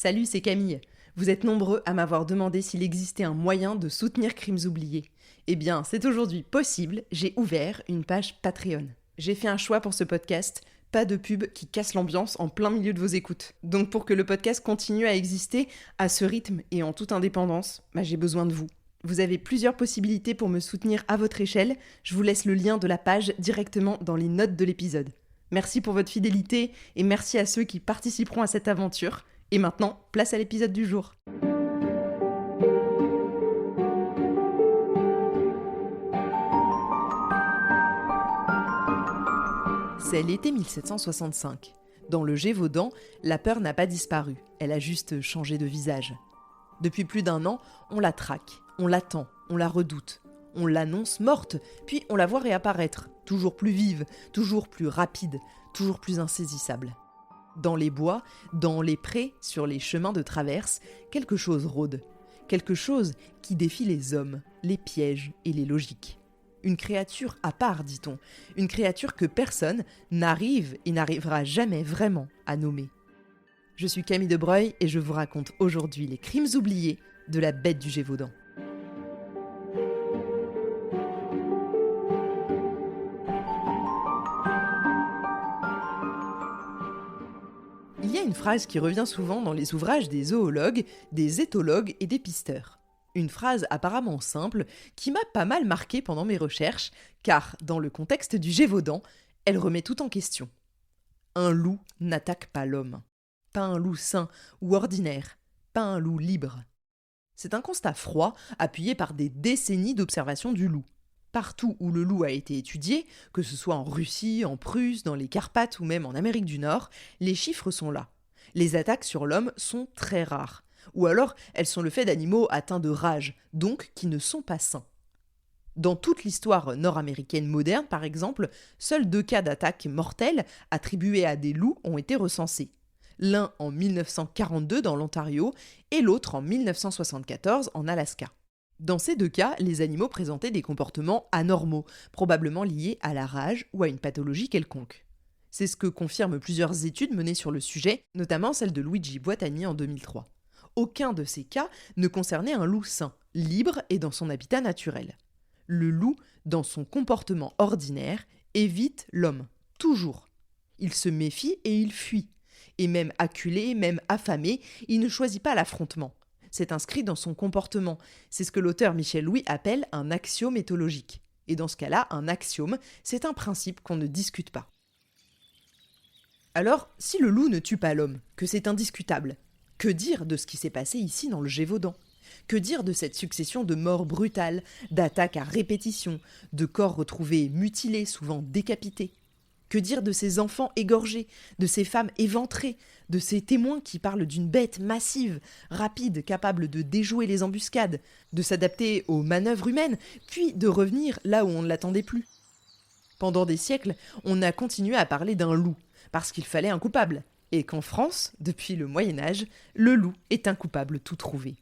Salut, c'est Camille. Vous êtes nombreux à m'avoir demandé s'il existait un moyen de soutenir Crimes oubliés. Eh bien, c'est aujourd'hui possible, j'ai ouvert une page Patreon. J'ai fait un choix pour ce podcast, pas de pub qui casse l'ambiance en plein milieu de vos écoutes. Donc pour que le podcast continue à exister à ce rythme et en toute indépendance, j'ai besoin de vous. Vous avez plusieurs possibilités pour me soutenir à votre échelle, je vous laisse le lien de la page directement dans les notes de l'épisode. Merci pour votre fidélité et merci à ceux qui participeront à cette aventure. Et maintenant, place à l'épisode du jour. C'est l'été 1765. Dans le Gévaudan, la peur n'a pas disparu, elle a juste changé de visage. Depuis plus d'1 an, on la traque, on l'attend, on la redoute. On l'annonce morte, puis on la voit réapparaître, toujours plus vive, toujours plus rapide, toujours plus insaisissable. Dans les bois, dans les prés, sur les chemins de traverse, quelque chose rôde. Quelque chose qui défie les hommes, les pièges et les logiques. Une créature à part, dit-on. Une créature que personne n'arrive et n'arrivera jamais vraiment à nommer. Je suis Camille Debreuil et je vous raconte aujourd'hui les crimes oubliés de la bête du Gévaudan. Il y a une phrase qui revient souvent dans les ouvrages des zoologues, des éthologues et des pisteurs. Une phrase apparemment simple qui m'a pas mal marquée pendant mes recherches, car dans le contexte du Gévaudan, elle remet tout en question. Un loup n'attaque pas l'homme. Pas un loup sain ou ordinaire, pas un loup libre. C'est un constat froid, appuyé par des décennies d'observation du loup. Partout où le loup a été étudié, que ce soit en Russie, en Prusse, dans les Carpates ou même en Amérique du Nord, les chiffres sont là. Les attaques sur l'homme sont très rares. Ou alors, elles sont le fait d'animaux atteints de rage, donc qui ne sont pas sains. Dans toute l'histoire nord-américaine moderne, par exemple, seuls 2 cas d'attaques mortelles attribués à des loups ont été recensés. L'un en 1942 dans l'Ontario et l'autre en 1974 en Alaska. Dans ces 2 cas, les animaux présentaient des comportements anormaux, probablement liés à la rage ou à une pathologie quelconque. C'est ce que confirment plusieurs études menées sur le sujet, notamment celle de Luigi Boitani en 2003. Aucun de ces cas ne concernait un loup sain, libre et dans son habitat naturel. Le loup, dans son comportement ordinaire, évite l'homme, toujours. Il se méfie et il fuit. Et même acculé, même affamé, il ne choisit pas l'affrontement. C'est inscrit dans son comportement. C'est ce que l'auteur Michel Louis appelle un axiome éthologique. Et dans ce cas-là, un axiome, c'est un principe qu'on ne discute pas. Alors, si le loup ne tue pas l'homme, que c'est indiscutable, que dire de ce qui s'est passé ici dans le Gévaudan ? Que dire de cette succession de morts brutales, d'attaques à répétition, de corps retrouvés mutilés, souvent décapités ? Que dire de ces enfants égorgés, de ces femmes éventrées, de ces témoins qui parlent d'une bête massive, rapide, capable de déjouer les embuscades, de s'adapter aux manœuvres humaines, puis de revenir là où on ne l'attendait plus ? Pendant des siècles, on a continué à parler d'un loup, parce qu'il fallait un coupable, et qu'en France, depuis le Moyen-Âge, le loup est un coupable tout trouvé.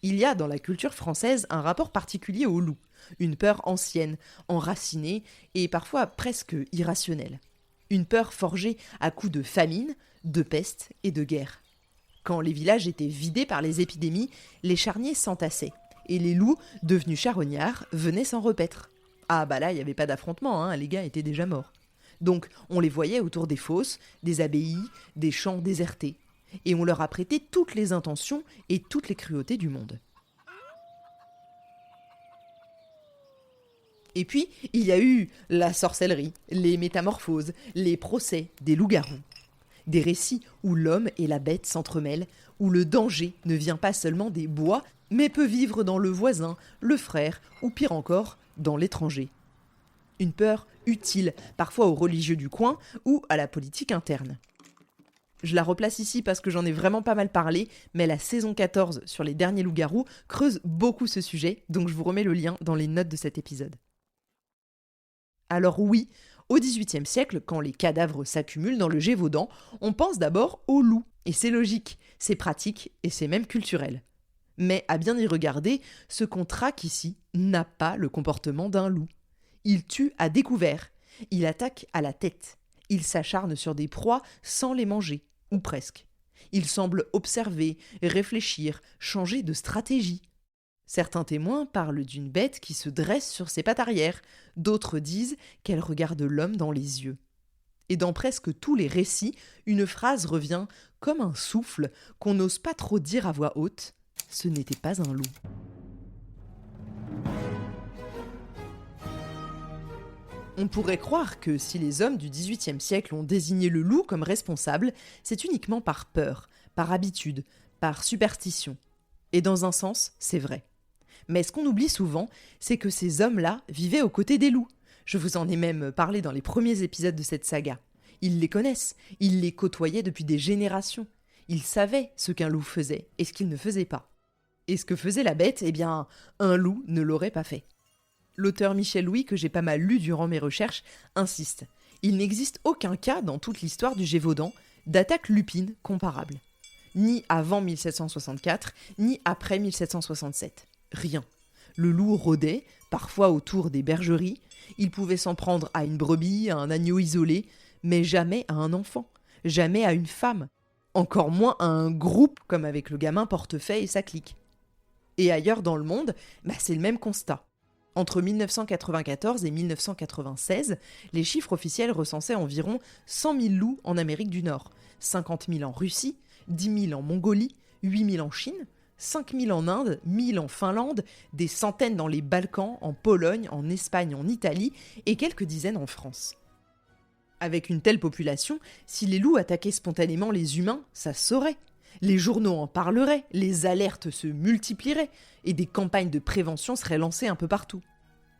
Il y a dans la culture française un rapport particulier au loup, une peur ancienne, enracinée et parfois presque irrationnelle. Une peur forgée à coups de famine, de peste et de guerre. Quand les villages étaient vidés par les épidémies, les charniers s'entassaient et les loups, devenus charognards, venaient s'en repaître. Ah bah là, il n'y avait pas d'affrontement, les gars étaient déjà morts. Donc on les voyait autour des fosses, des abbayes, des champs désertés. Et on leur a prêté toutes les intentions et toutes les cruautés du monde. Et puis, il y a eu la sorcellerie, les métamorphoses, les procès des loups-garous. Des récits où l'homme et la bête s'entremêlent, où le danger ne vient pas seulement des bois, mais peut vivre dans le voisin, le frère, ou pire encore, dans l'étranger. Une peur utile, parfois aux religieux du coin ou à la politique interne. Je la replace ici parce que j'en ai vraiment pas mal parlé, mais la saison 14 sur les derniers loups-garous creuse beaucoup ce sujet, donc je vous remets le lien dans les notes de cet épisode. Alors oui, au XVIIIe siècle, quand les cadavres s'accumulent dans le Gévaudan, on pense d'abord au loup. Et c'est logique, c'est pratique et c'est même culturel. Mais à bien y regarder, ce qu'on traque ici n'a pas le comportement d'un loup. Il tue à découvert, il attaque à la tête, il s'acharne sur des proies sans les manger, ou presque. Il semble observer, réfléchir, changer de stratégie. Certains témoins parlent d'une bête qui se dresse sur ses pattes arrière, d'autres disent qu'elle regarde l'homme dans les yeux. Et dans presque tous les récits, une phrase revient comme un souffle qu'on n'ose pas trop dire à voix haute. Ce n'était pas un loup. On pourrait croire que si les hommes du XVIIIe siècle ont désigné le loup comme responsable, c'est uniquement par peur, par habitude, par superstition. Et dans un sens, c'est vrai. Mais ce qu'on oublie souvent, c'est que ces hommes-là vivaient aux côtés des loups. Je vous en ai même parlé dans les premiers épisodes de cette saga. Ils les connaissent, ils les côtoyaient depuis des générations. Ils savaient ce qu'un loup faisait et ce qu'il ne faisait pas. Et ce que faisait la bête, eh bien, un loup ne l'aurait pas fait. L'auteur Michel Louis, que j'ai pas mal lu durant mes recherches, insiste. Il n'existe aucun cas dans toute l'histoire du Gévaudan d'attaque lupine comparable. Ni avant 1764, ni après 1767. Rien. Le loup rôdait, parfois autour des bergeries. Il pouvait s'en prendre à une brebis, à un agneau isolé, mais jamais à un enfant, jamais à une femme. Encore moins à un groupe comme avec le gamin Portefeuille et sa clique. Et ailleurs dans le monde, c'est le même constat. Entre 1994 et 1996, les chiffres officiels recensaient environ 100 000 loups en Amérique du Nord, 50 000 en Russie, 10 000 en Mongolie, 8 000 en Chine, 5 000 en Inde, 1 000 en Finlande, des centaines dans les Balkans, en Pologne, en Espagne, en Italie et quelques dizaines en France. Avec une telle population, si les loups attaquaient spontanément les humains, ça se saurait. Les journaux en parleraient, les alertes se multiplieraient et des campagnes de prévention seraient lancées un peu partout.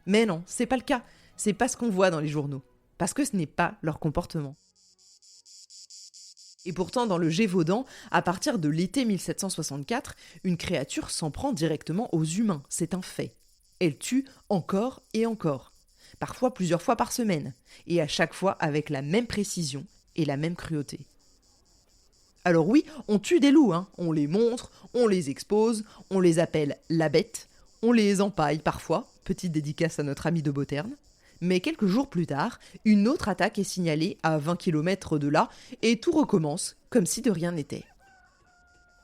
Mais non, c'est pas le cas, c'est pas ce qu'on voit dans les journaux, parce que ce n'est pas leur comportement. Et pourtant, dans le Gévaudan, à partir de l'été 1764, une créature s'en prend directement aux humains, c'est un fait. Elle tue encore et encore, parfois plusieurs fois par semaine, et à chaque fois avec la même précision et la même cruauté. Alors oui, on tue des loups, on les montre, on les expose, on les appelle la bête, on les empaille parfois, petite dédicace à notre ami de Beauterne. Mais quelques jours plus tard, une autre attaque est signalée à 20 km de là et tout recommence comme si de rien n'était.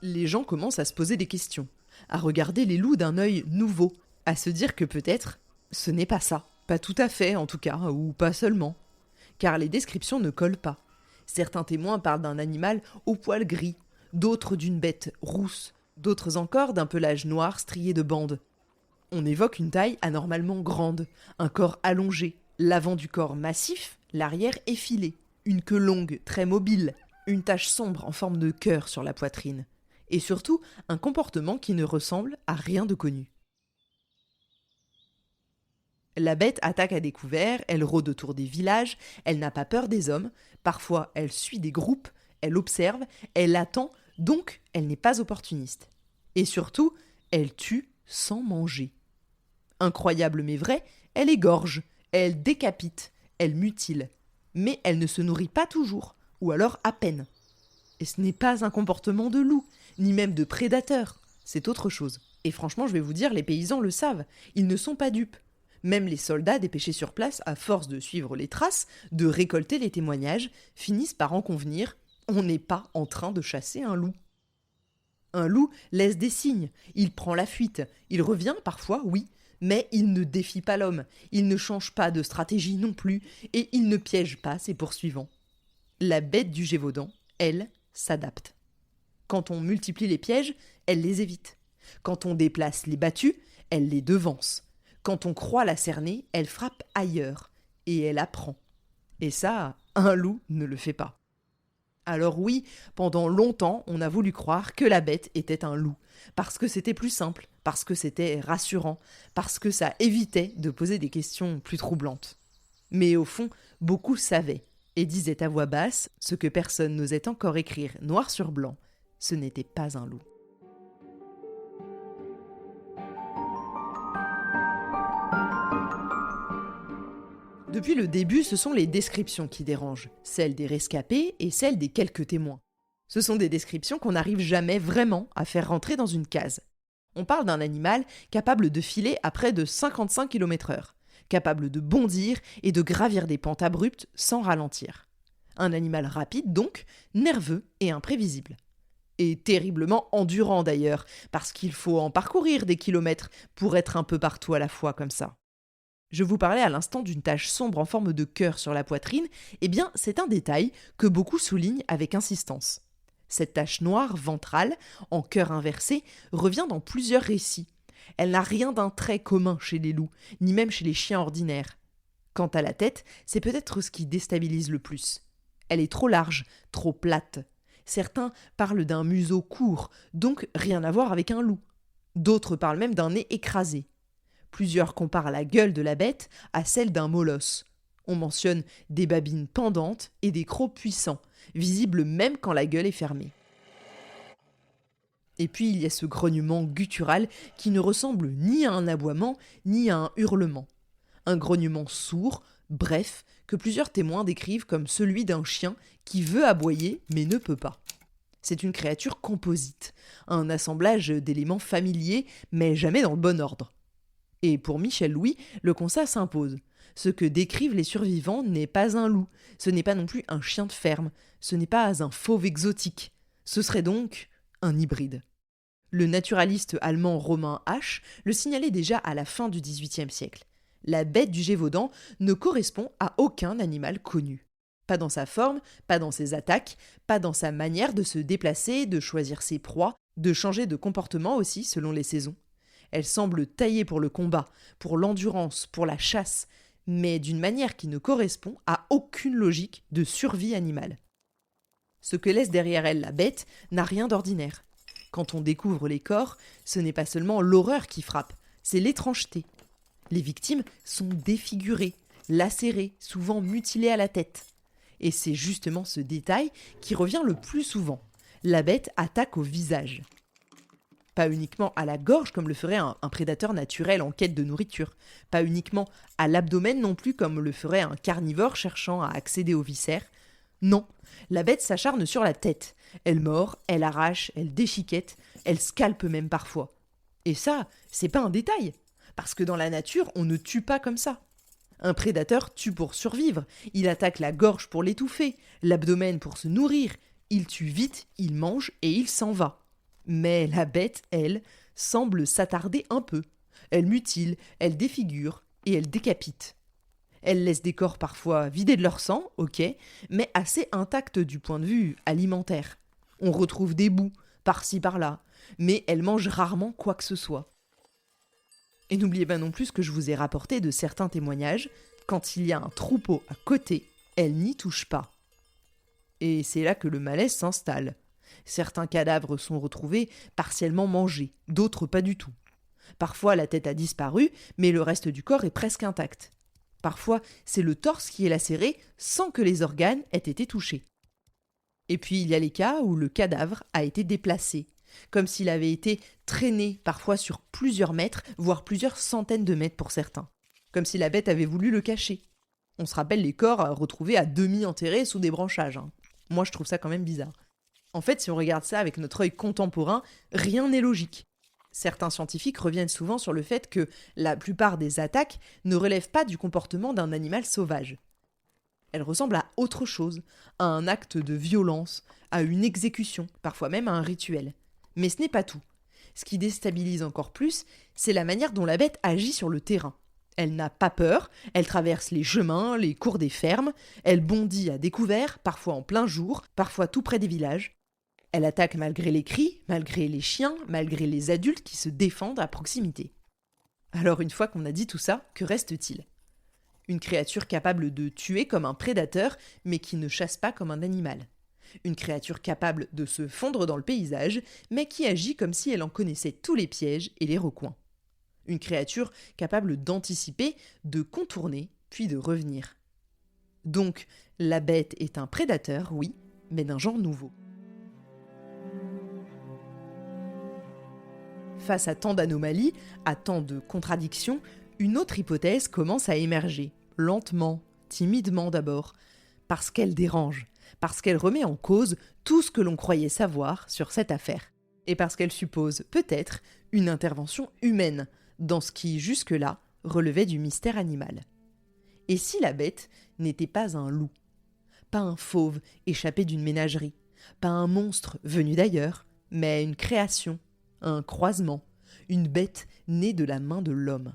Les gens commencent à se poser des questions, à regarder les loups d'un œil nouveau, à se dire que peut-être ce n'est pas ça, pas tout à fait en tout cas, ou pas seulement. Car les descriptions ne collent pas. Certains témoins parlent d'un animal au poil gris, d'autres d'une bête rousse, d'autres encore d'un pelage noir strié de bandes. On évoque une taille anormalement grande, un corps allongé, l'avant du corps massif, l'arrière effilé, une queue longue, très mobile, une tache sombre en forme de cœur sur la poitrine, et surtout un comportement qui ne ressemble à rien de connu. La bête attaque à découvert, elle rôde autour des villages, elle n'a pas peur des hommes, parfois elle suit des groupes, elle observe, elle attend, donc elle n'est pas opportuniste. Et surtout, elle tue sans manger. Incroyable mais vrai, elle égorge, elle décapite, elle mutile. Mais elle ne se nourrit pas toujours, ou alors à peine. Et ce n'est pas un comportement de loup, ni même de prédateur, c'est autre chose. Et franchement, je vais vous dire, les paysans le savent, ils ne sont pas dupes. Même les soldats dépêchés sur place, à force de suivre les traces, de récolter les témoignages, finissent par en convenir, on n'est pas en train de chasser un loup. Un loup laisse des signes, il prend la fuite, il revient parfois, oui, mais il ne défie pas l'homme, il ne change pas de stratégie non plus, et il ne piège pas ses poursuivants. La bête du Gévaudan, elle, s'adapte. Quand on multiplie les pièges, elle les évite. Quand on déplace les battus, elle les devance. Quand on croit la cerner, elle frappe ailleurs, et elle apprend. Et ça, un loup ne le fait pas. Alors oui, pendant longtemps, on a voulu croire que la bête était un loup, parce que c'était plus simple, parce que c'était rassurant, parce que ça évitait de poser des questions plus troublantes. Mais au fond, beaucoup savaient, et disaient à voix basse ce que personne n'osait encore écrire noir sur blanc, ce n'était pas un loup. Depuis le début, ce sont les descriptions qui dérangent, celles des rescapés et celles des quelques témoins. Ce sont des descriptions qu'on n'arrive jamais vraiment à faire rentrer dans une case. On parle d'un animal capable de filer à près de 55 km/h, capable de bondir et de gravir des pentes abruptes sans ralentir. Un animal rapide donc, nerveux et imprévisible. Et terriblement endurant d'ailleurs, parce qu'il faut en parcourir des kilomètres pour être un peu partout à la fois comme ça. Je vous parlais à l'instant d'une tache sombre en forme de cœur sur la poitrine, eh bien c'est un détail que beaucoup soulignent avec insistance. Cette tache noire ventrale, en cœur inversé, revient dans plusieurs récits. Elle n'a rien d'un trait commun chez les loups, ni même chez les chiens ordinaires. Quant à la tête, c'est peut-être ce qui déstabilise le plus. Elle est trop large, trop plate. Certains parlent d'un museau court, donc rien à voir avec un loup. D'autres parlent même d'un nez écrasé. Plusieurs comparent la gueule de la bête à celle d'un molosse. On mentionne des babines pendantes et des crocs puissants, visibles même quand la gueule est fermée. Et puis il y a ce grognement guttural qui ne ressemble ni à un aboiement ni à un hurlement. Un grognement sourd, bref, que plusieurs témoins décrivent comme celui d'un chien qui veut aboyer mais ne peut pas. C'est une créature composite, un assemblage d'éléments familiers mais jamais dans le bon ordre. Et pour Michel Louis, le constat s'impose. Ce que décrivent les survivants n'est pas un loup, ce n'est pas non plus un chien de ferme, ce n'est pas un fauve exotique. Ce serait donc un hybride. Le naturaliste allemand Romain H. le signalait déjà à la fin du XVIIIe siècle. La bête du Gévaudan ne correspond à aucun animal connu. Pas dans sa forme, pas dans ses attaques, pas dans sa manière de se déplacer, de choisir ses proies, de changer de comportement aussi selon les saisons. Elle semble taillée pour le combat, pour l'endurance, pour la chasse, mais d'une manière qui ne correspond à aucune logique de survie animale. Ce que laisse derrière elle la bête n'a rien d'ordinaire. Quand on découvre les corps, ce n'est pas seulement l'horreur qui frappe, c'est l'étrangeté. Les victimes sont défigurées, lacérées, souvent mutilées à la tête. Et c'est justement ce détail qui revient le plus souvent. La bête attaque au visage. Pas uniquement à la gorge comme le ferait un prédateur naturel en quête de nourriture. Pas uniquement à l'abdomen non plus comme le ferait un carnivore cherchant à accéder aux viscères. Non, la bête s'acharne sur la tête. Elle mord, elle arrache, elle déchiquette, elle scalpe même parfois. Et ça, c'est pas un détail. Parce que dans la nature, on ne tue pas comme ça. Un prédateur tue pour survivre. Il attaque la gorge pour l'étouffer, l'abdomen pour se nourrir. Il tue vite, il mange et il s'en va. Mais la bête, elle, semble s'attarder un peu. Elle mutile, elle défigure et elle décapite. Elle laisse des corps parfois vidés de leur sang, ok, mais assez intacts du point de vue alimentaire. On retrouve des bouts, par-ci par-là, mais elle mange rarement quoi que ce soit. Et n'oubliez pas non plus ce que je vous ai rapporté de certains témoignages, quand il y a un troupeau à côté, elle n'y touche pas. Et c'est là que le malaise s'installe. Certains cadavres sont retrouvés partiellement mangés, d'autres pas du tout. Parfois la tête a disparu, mais le reste du corps est presque intact. Parfois c'est le torse qui est lacéré sans que les organes aient été touchés. Et puis il y a les cas où le cadavre a été déplacé, comme s'il avait été traîné parfois sur plusieurs mètres, voire plusieurs centaines de mètres pour certains. Comme si la bête avait voulu le cacher. On se rappelle les corps retrouvés à demi enterrés sous des branchages. Moi je trouve ça quand même bizarre. En fait, si on regarde ça avec notre œil contemporain, rien n'est logique. Certains scientifiques reviennent souvent sur le fait que la plupart des attaques ne relèvent pas du comportement d'un animal sauvage. Elles ressemblent à autre chose, à un acte de violence, à une exécution, parfois même à un rituel. Mais ce n'est pas tout. Ce qui déstabilise encore plus, c'est la manière dont la bête agit sur le terrain. Elle n'a pas peur, elle traverse les chemins, les cours des fermes, elle bondit à découvert, parfois en plein jour, parfois tout près des villages. Elle attaque malgré les cris, malgré les chiens, malgré les adultes qui se défendent à proximité. Alors une fois qu'on a dit tout ça, que reste-t-il ? Une créature capable de tuer comme un prédateur, mais qui ne chasse pas comme un animal. Une créature capable de se fondre dans le paysage, mais qui agit comme si elle en connaissait tous les pièges et les recoins. Une créature capable d'anticiper, de contourner, puis de revenir. Donc, la bête est un prédateur, oui, mais d'un genre nouveau. Face à tant d'anomalies, à tant de contradictions, une autre hypothèse commence à émerger, lentement, timidement d'abord, parce qu'elle dérange, parce qu'elle remet en cause tout ce que l'on croyait savoir sur cette affaire, et parce qu'elle suppose peut-être une intervention humaine dans ce qui, jusque-là, relevait du mystère animal. Et si la bête n'était pas un loup, pas un fauve échappé d'une ménagerie, Pas un monstre venu d'ailleurs, mais une création, un croisement, une bête née de la main de l'homme.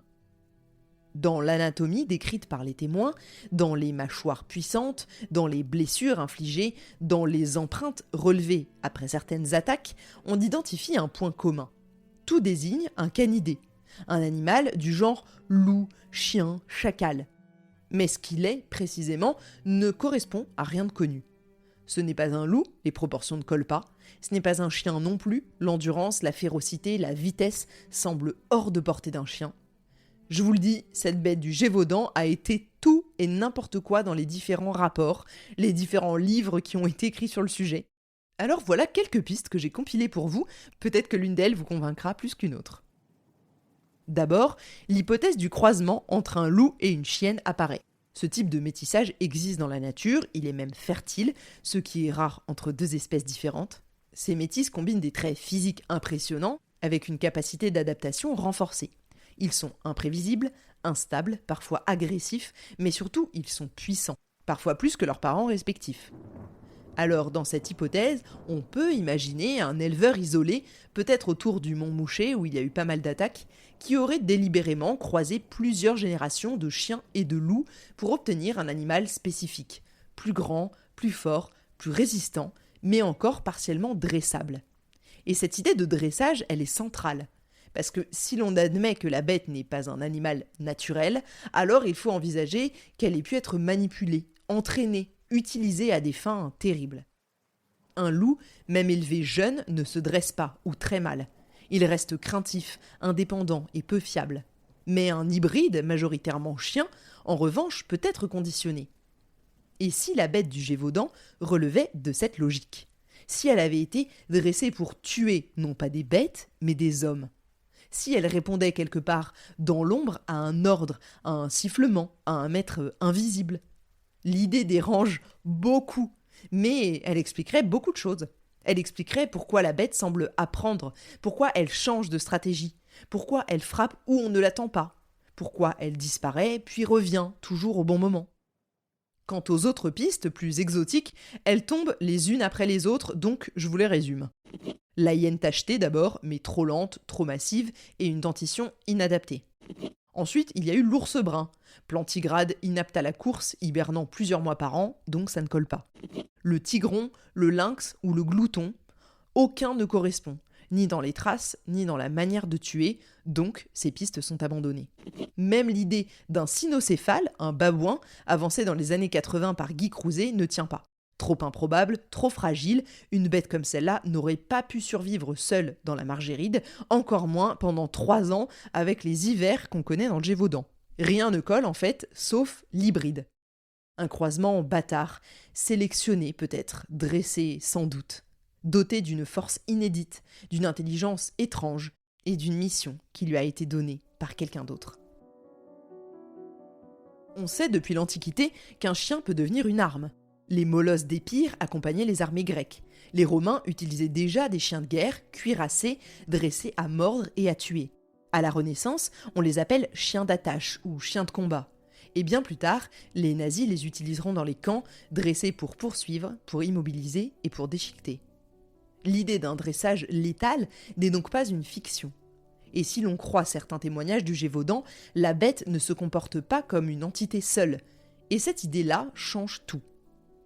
Dans l'anatomie décrite par les témoins, dans les mâchoires puissantes, dans les blessures infligées, dans les empreintes relevées après certaines attaques, on identifie un point commun. Tout désigne un canidé, un animal du genre loup, chien, chacal. Mais ce qu'il est, précisément, ne correspond à rien de connu. Ce n'est pas un loup, les proportions ne collent pas. Ce n'est pas un chien non plus, l'endurance, la férocité, la vitesse semblent hors de portée d'un chien. Je vous le dis, cette bête du Gévaudan a été tout et n'importe quoi dans les différents rapports, les différents livres qui ont été écrits sur le sujet. Alors voilà quelques pistes que j'ai compilées pour vous, peut-être que l'une d'elles vous convaincra plus qu'une autre. D'abord, l'hypothèse du croisement entre un loup et une chienne apparaît. Ce type de métissage existe dans la nature, il est même fertile, ce qui est rare entre deux espèces différentes. Ces métis combinent des traits physiques impressionnants avec une capacité d'adaptation renforcée. Ils sont imprévisibles, instables, parfois agressifs, mais surtout ils sont puissants, parfois plus que leurs parents respectifs. Alors dans cette hypothèse, on peut imaginer un éleveur isolé, peut-être autour du mont Mouchet où il y a eu pas mal d'attaques, qui aurait délibérément croisé plusieurs générations de chiens et de loups pour obtenir un animal spécifique, plus grand, plus fort, plus résistant, mais encore partiellement dressable. Et cette idée de dressage, elle est centrale. Parce que si l'on admet que la bête n'est pas un animal naturel, alors il faut envisager qu'elle ait pu être manipulée, entraînée, utilisée à des fins terribles. Un loup, même élevé jeune, ne se dresse pas, ou très mal. Il reste craintif, indépendant et peu fiable. Mais un hybride, majoritairement chien, en revanche, peut être conditionné. Et si la bête du Gévaudan relevait de cette logique ? Si elle avait été dressée pour tuer, non pas des bêtes, mais des hommes ? Si elle répondait quelque part dans l'ombre à un ordre, à un sifflement, à un maître invisible. L'idée dérange beaucoup, mais elle expliquerait beaucoup de choses. Elle expliquerait pourquoi la bête semble apprendre, pourquoi elle change de stratégie, pourquoi elle frappe où on ne l'attend pas, pourquoi elle disparaît puis revient toujours au bon moment. Quant aux autres pistes, plus exotiques, elles tombent les unes après les autres, donc je vous les résume. La hyène tachetée d'abord, mais trop lente, trop massive, et une dentition inadaptée. Ensuite, il y a eu l'ours brun, plantigrade inapte à la course, hibernant plusieurs mois par an, donc ça ne colle pas. Le tigron, le lynx ou le glouton, aucun ne correspond, ni dans les traces, ni dans la manière de tuer, donc ces pistes sont abandonnées. Même l'idée d'un cynocéphale, un babouin, avancé dans les années 80 par Guy Crouzet, ne tient pas. Trop improbable, trop fragile, une bête comme celle-là n'aurait pas pu survivre seule dans la Margéride, encore moins pendant 3 ans avec les hivers qu'on connaît dans le Gévaudan. Rien ne colle en fait, sauf l'hybride. Un croisement bâtard, sélectionné peut-être, dressé sans doute, doté d'une force inédite, d'une intelligence étrange et d'une mission qui lui a été donnée par quelqu'un d'autre. On sait depuis l'Antiquité qu'un chien peut devenir une arme. Les molosses d'Épire accompagnaient les armées grecques. Les Romains utilisaient déjà des chiens de guerre, cuirassés, dressés à mordre et à tuer. À la Renaissance, on les appelle chiens d'attache ou chiens de combat. Et bien plus tard, les nazis les utiliseront dans les camps, dressés pour poursuivre, pour immobiliser et pour déchiqueter. L'idée d'un dressage létal n'est donc pas une fiction. Et si l'on croit certains témoignages du Gévaudan, la bête ne se comporte pas comme une entité seule. Et cette idée-là change tout.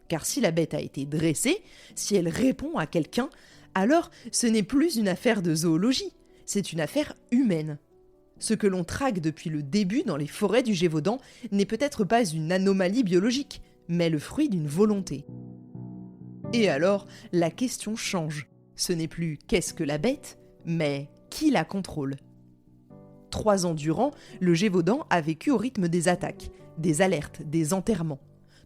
Car si la bête a été dressée, si elle répond à quelqu'un, alors ce n'est plus une affaire de zoologie, c'est une affaire humaine. Ce que l'on traque depuis le début dans les forêts du Gévaudan n'est peut-être pas une anomalie biologique, mais le fruit d'une volonté. Et alors, la question change. Ce n'est plus qu'est-ce que la bête, mais qui la contrôle ? 3 ans durant, le Gévaudan a vécu au rythme des attaques, des alertes, des enterrements.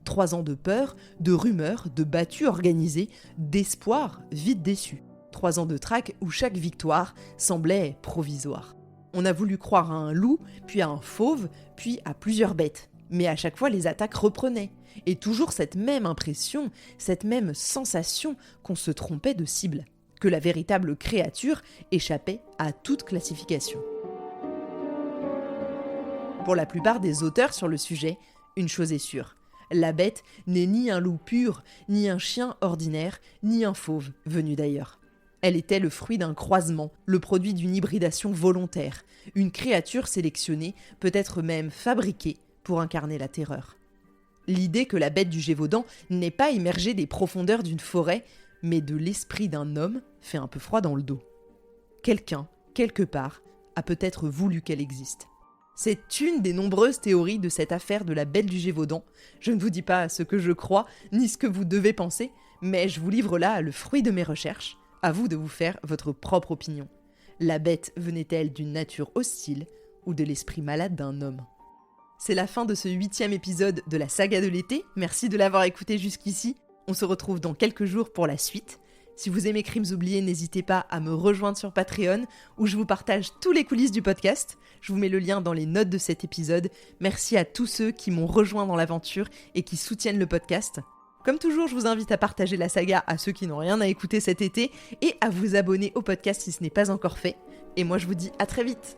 3 ans de peur, de rumeurs, de battues organisées, d'espoir vite déçus. 3 ans de traque où chaque victoire semblait provisoire. On a voulu croire à un loup, puis à un fauve, puis à plusieurs bêtes. Mais à chaque fois, les attaques reprenaient. Et toujours cette même impression, cette même sensation qu'on se trompait de cible. Que la véritable créature échappait à toute classification. Pour la plupart des auteurs sur le sujet, une chose est sûre. La bête n'est ni un loup pur, ni un chien ordinaire, ni un fauve venu d'ailleurs. Elle était le fruit d'un croisement, le produit d'une hybridation volontaire, une créature sélectionnée, peut-être même fabriquée, pour incarner la terreur. L'idée que la bête du Gévaudan n'est pas émergée des profondeurs d'une forêt, mais de l'esprit d'un homme, fait un peu froid dans le dos. Quelqu'un, quelque part, a peut-être voulu qu'elle existe. C'est une des nombreuses théories de cette affaire de la bête du Gévaudan. Je ne vous dis pas ce que je crois, ni ce que vous devez penser, mais je vous livre là le fruit de mes recherches. À vous de vous faire votre propre opinion. La bête venait-elle d'une nature hostile ou de l'esprit malade d'un homme ? C'est la fin de ce 8e épisode de la saga de l'été. Merci de l'avoir écouté jusqu'ici. On se retrouve dans quelques jours pour la suite. Si vous aimez Crimes oubliés, n'hésitez pas à me rejoindre sur Patreon où je vous partage tous les coulisses du podcast. Je vous mets le lien dans les notes de cet épisode. Merci à tous ceux qui m'ont rejoint dans l'aventure et qui soutiennent le podcast. Comme toujours, je vous invite à partager la saga à ceux qui n'ont rien à écouter cet été et à vous abonner au podcast si ce n'est pas encore fait. Et moi, je vous dis à très vite.